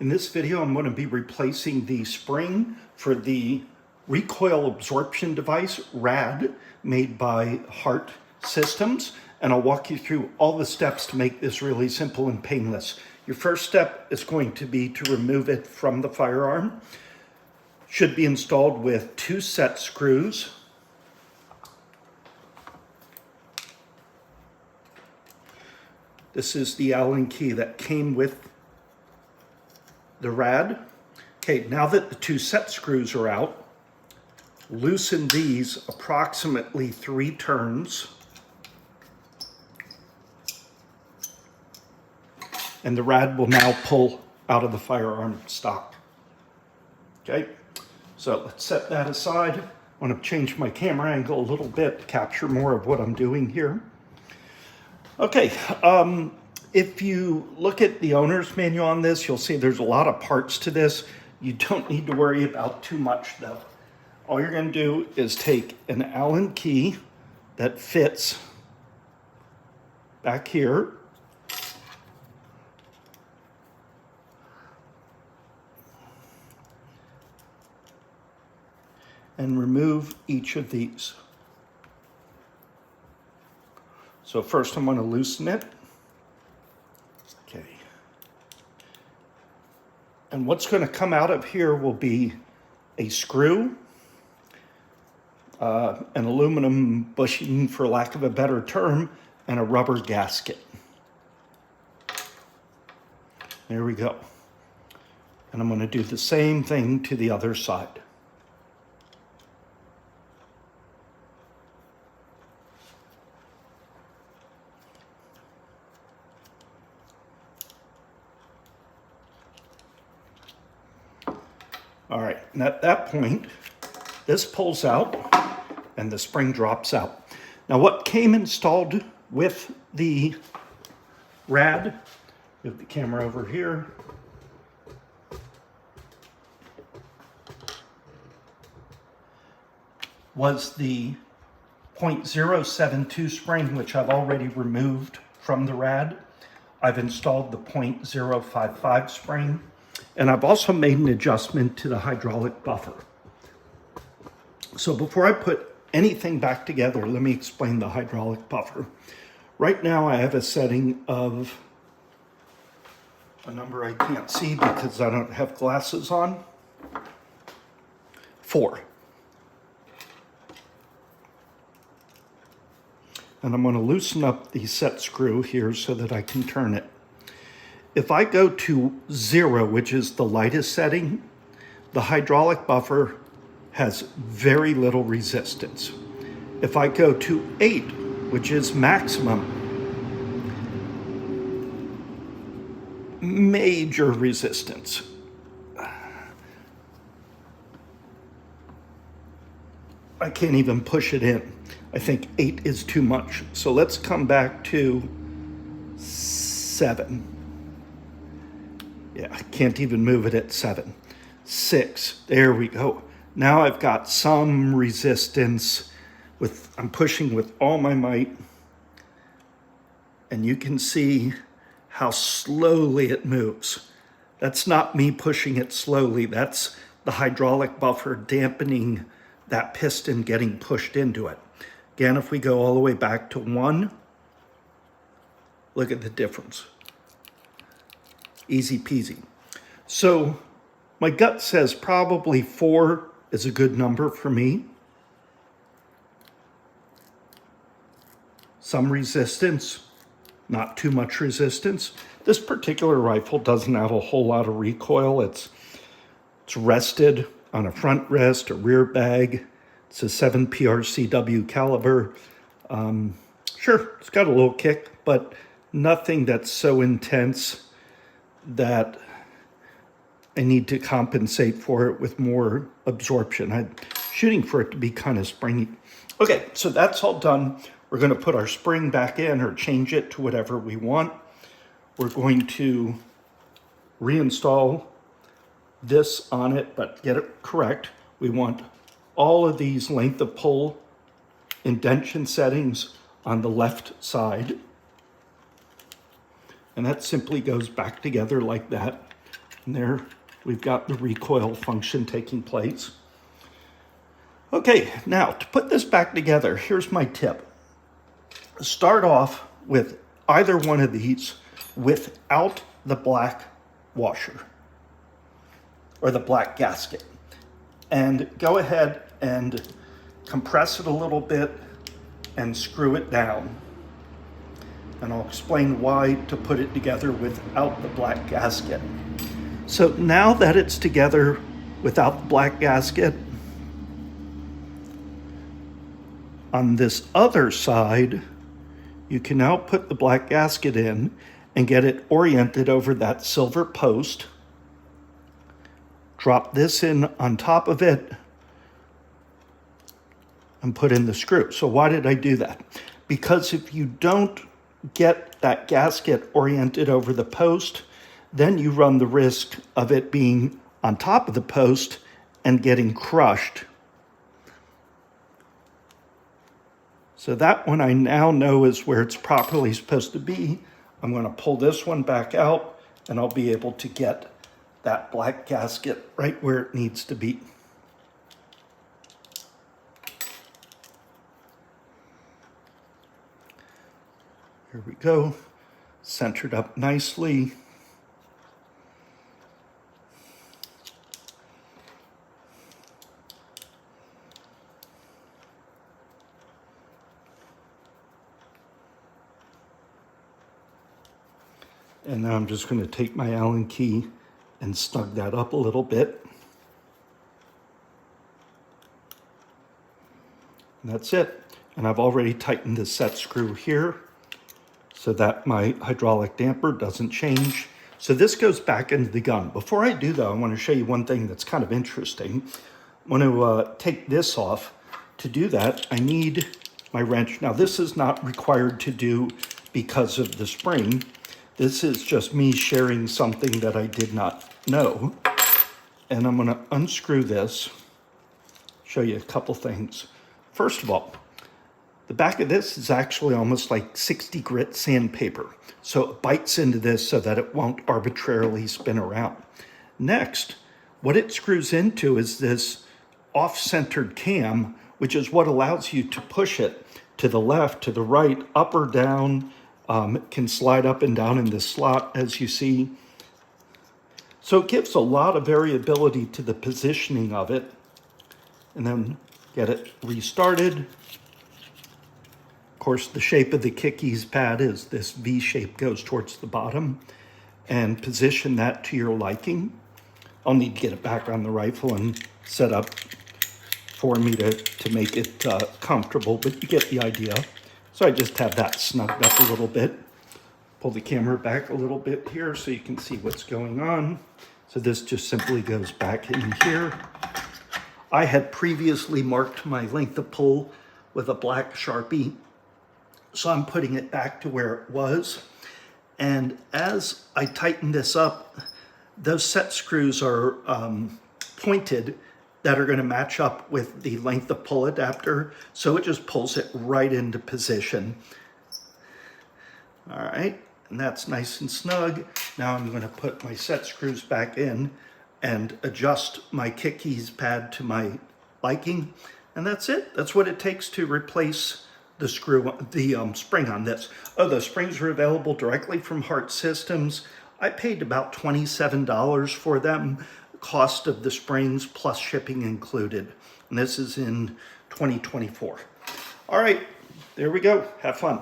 In this video, I'm going to be replacing the spring for the recoil absorption device, RAD, made by Hart Systems, and I'll walk you through all the steps to make this really simple and painless. Your first step is going to be to remove it from the firearm. Should be installed with 2 set screws. This is the Allen key that came with the RAD. Okay, now that the 2 set screws are out, loosen these approximately 3 turns. And the RAD will now pull out of the firearm stock. Okay, so let's set that aside. I want to change my camera angle a little bit to capture more of what I'm doing here. Okay, if you look at the owner's manual on this, you'll see there's a lot of parts to this. You don't need to worry about too much though. All you're going to do is take an Allen key that fits back here. And remove each of these. So first I'm going to loosen it. Okay. And what's going to come out of here will be a screw, an aluminum bushing for lack of a better term, and a rubber gasket. There we go. And I'm going to do the same thing to the other side. All right, and at that point, this pulls out and the spring drops out. Now what came installed with the RAD, move the camera over here, was the .072 spring, which I've already removed from the RAD. I've installed the .055 spring. And I've also made an adjustment to the hydraulic buffer. So before I put anything back together, let me explain the hydraulic buffer. Right now I have a setting of a number I can't see because I don't have glasses on. 4. And I'm going to loosen up the set screw here so that I can turn it. If I go to 0, which is the lightest setting, the hydraulic buffer has very little resistance. If I go to 8, which is maximum, major resistance. I can't even push it in. I think 8 is too much. So let's come back to 7. Yeah, I can't even move it at 7. 6, there we go. Now I've got some resistance I'm pushing with all my might. And you can see how slowly it moves. That's not me pushing it slowly. That's the hydraulic buffer dampening that piston getting pushed into it. Again, if we go all the way back to 1, look at the difference. Easy peasy. So my gut says probably 4 is a good number for me. Some resistance, not too much resistance. This particular rifle doesn't have a whole lot of recoil. It's rested on a front rest, a rear bag. It's a 7 PRCW caliber. Sure, it's got a little kick, but nothing that's so intense that I need to compensate for it with more absorption. I'm shooting for it to be kind of springy. Okay, so that's all done. We're going to put our spring back in or change it to whatever we want. We're going to reinstall this on it, but get it correct. We want all of these length of pull indentation settings on the left side. And that simply goes back together like that. And there we've got the recoil function taking place. Okay, now to put this back together, here's my tip. Start off with either one of these without the black washer or the black gasket. And go ahead and compress it a little bit and screw it down. And I'll explain why to put it together without the black gasket. So now that it's together without the black gasket, on this other side, you can now put the black gasket in and get it oriented over that silver post. Drop this in on top of it and put in the screw. So why did I do that? Because if you don't get that gasket oriented over the post, then you run the risk of it being on top of the post and getting crushed. So that one I now know is where it's properly supposed to be. I'm going to pull this one back out and I'll be able to get that black gasket right where it needs to be. Here we go, centered up nicely. And now I'm just going to take my Allen key and snug that up a little bit. And that's it. And I've already tightened the set screw here so that my hydraulic damper doesn't change. So this goes back into the gun. Before I do though, I want to show you one thing that's kind of interesting. I want to take this off. To do that, I need my wrench. Now this is not required to do because of the spring. This is just me sharing something that I did not know. And I'm going to unscrew this, show you a couple things. First of all, the back of this is actually almost like 60 grit sandpaper. So it bites into this so that it won't arbitrarily spin around. Next, what it screws into is this off-centered cam, which is what allows you to push it to the left, to the right, up or down. It can slide up and down in this slot, as you see. So it gives a lot of variability to the positioning of it. And then get it restarted. Of course, the shape of the kick-ease pad is this V shape goes towards the bottom. And position that to your liking. I'll need to get it back on the rifle and set up for me to make it comfortable, but you get the idea. So I just have that snugged up a little bit. Pull the camera back a little bit here so you can see what's going on. So this just simply goes back in here. I had previously marked my length of pull with a black Sharpie. So I'm putting it back to where it was. And as I tighten this up, those set screws are pointed that are going to match up with the length of pull adapter. So it just pulls it right into position. All right, and that's nice and snug. Now I'm going to put my set screws back in and adjust my kick-ease pad to my liking. And that's it. That's what it takes to replace the spring on this. Oh, the springs are available directly from Hart Systems. I paid about $27 for them. Cost of the springs plus shipping included. And this is in 2024. All right, there we go. Have fun.